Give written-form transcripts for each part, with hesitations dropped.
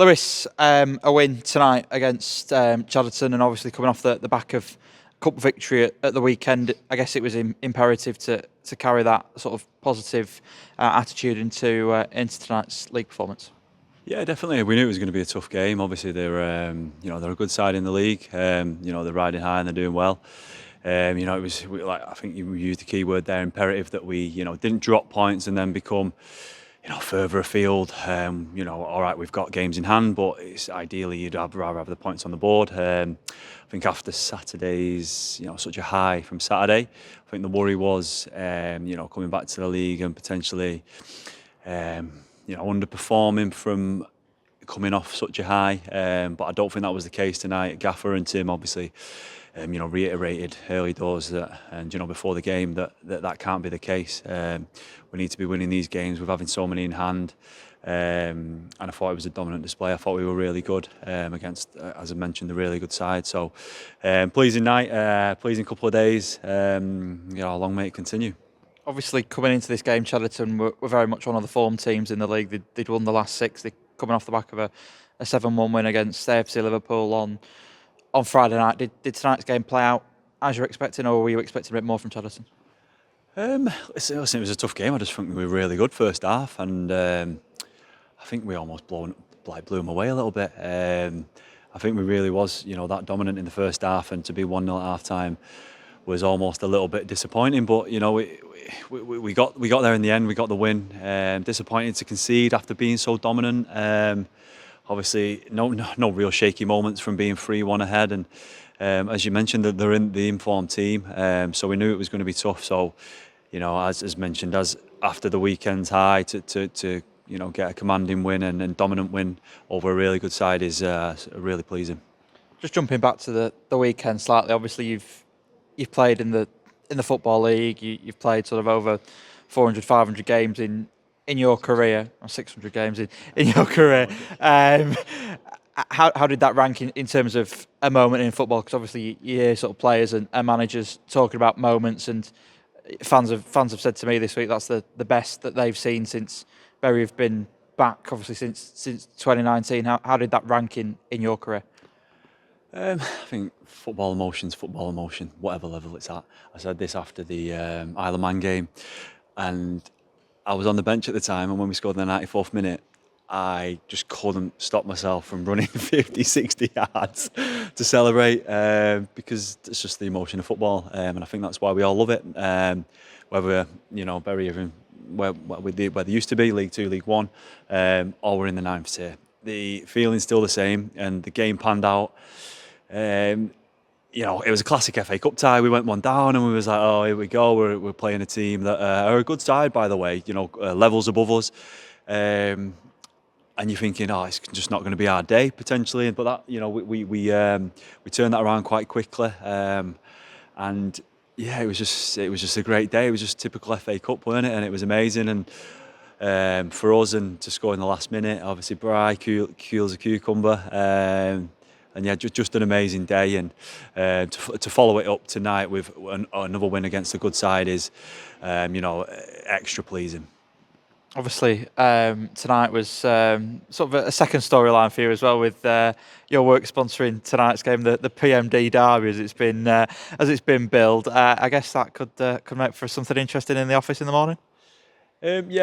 Lewis, a win tonight against Chadderton, and obviously coming off the back of cup victory at the weekend. I guess it was imperative to carry that sort of positive attitude into tonight's league performance. Yeah, definitely. We knew it was going to be a tough game. Obviously, they're they're a good side in the league. They're riding high and they're doing well. It was like I think you used the key word there, imperative, that we didn't drop points and then become further afield. All right, we've got games in hand, but it's ideally you'd rather have the points on the board. I think after Saturday's such a high from Saturday, I think the worry was coming back to the league and potentially underperforming from coming off such a high. But I don't think that was the case tonight. Gaffer and Tim obviously reiterated early doors that, and before the game, that can't be the case. We need to be winning these games with having so many in hand. And I thought it was a dominant display. I thought we were really good against, as I mentioned, a really good side. So pleasing night, pleasing couple of days. Long may it continue. Obviously, coming into this game, Chadderton were very much one of the form teams in the league. They'd won the last six. They're coming off the back of a 7-1 win against AFC Liverpool on Friday night. Did tonight's game play out as you're expecting, or were you expecting a bit more from Chadderton? Listen, it was a tough game. I just think we were really good first half, and I think we almost blew them away a little bit. I think we really was, that dominant in the first half, and to be 1-0 at half time was almost a little bit disappointing. But we got there in the end. We got the win. Disappointing to concede after being so dominant. Obviously, no real shaky moments from being 3-1 ahead, and as you mentioned, that they're in the informed team, so we knew it was going to be tough. So, as mentioned, as after the weekend's high, to get a commanding win and dominant win over a really good side is really pleasing. Just jumping back to the weekend slightly. Obviously, you've played in the football league. You've played sort of over 400, 500 games in your career, or 600 games in your career. How did that rank in terms of a moment in football? Because obviously you hear sort of players and managers talking about moments, and fans have said to me this week that's the best that they've seen since Bury have been back, obviously since 2019. How did that rank in your career? I think football emotion, whatever level it's at. I said this after the Isle of Man game, and I was on the bench at the time, and when we scored in the 94th minute, I just couldn't stop myself from running 50, 60 yards to celebrate, because it's just the emotion of football, and I think that's why we all love it. Whether Bury even where they used to be, League 2, League 1, or we're in the 9th tier, the feeling's still the same, and the game panned out. It was a classic FA Cup tie. We went one down, and we was like, oh, here we go. We're playing a team that are a good side, by the way. Levels above us. And you're thinking, oh, it's just not going to be our day potentially. But that, we turned that around quite quickly. And yeah, it was just a great day. It was just typical FA Cup, weren't it? And it was amazing. And for us, and to score in the last minute, obviously, Bry, cool as a cucumber. And yeah, just an amazing day, and to follow it up tonight with another win against a good side is, extra pleasing. Obviously, tonight was sort of a second storyline for you as well, with your work sponsoring tonight's game, the PMD Derby, as it's been billed. I guess that could make for something interesting in the office in the morning.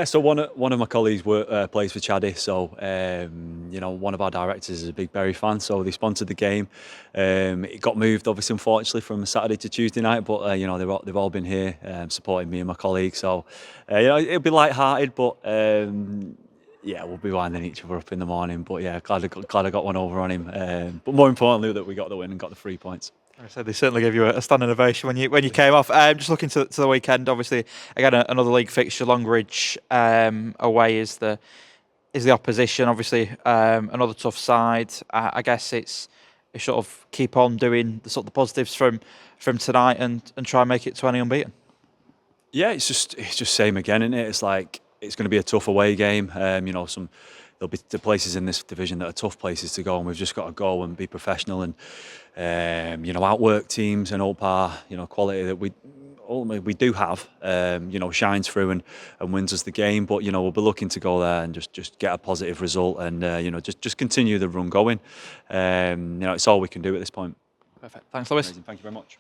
So one of my colleagues plays for Chaddy, so one of our directors is a big Bury fan, so they sponsored the game. It got moved, obviously, unfortunately, from Saturday to Tuesday night, but they've all been here supporting me and my colleagues, so it'll be light-hearted, but we'll be winding each other up in the morning. But yeah, glad I got one over on him. But more importantly, that we got the win and got the 3 points. I said they certainly gave you a standing ovation when you came off. Just looking to the weekend, obviously, again another league fixture. Longridge away is the opposition. Obviously, another tough side. I guess it's sort of keep on doing the sort of the positives from tonight and try and make it 20 unbeaten. Yeah, it's just same again, isn't it? It's like it's going to be a tough away game. There'll be the places in this division that are tough places to go, and we've just got to go and be professional and outwork teams and up our quality that we ultimately we do have, shines through and wins us the game. But we'll be looking to go there and just get a positive result and just continue the run going. It's all we can do at this point. Perfect. Thanks, Lewis. Amazing. Thank you very much.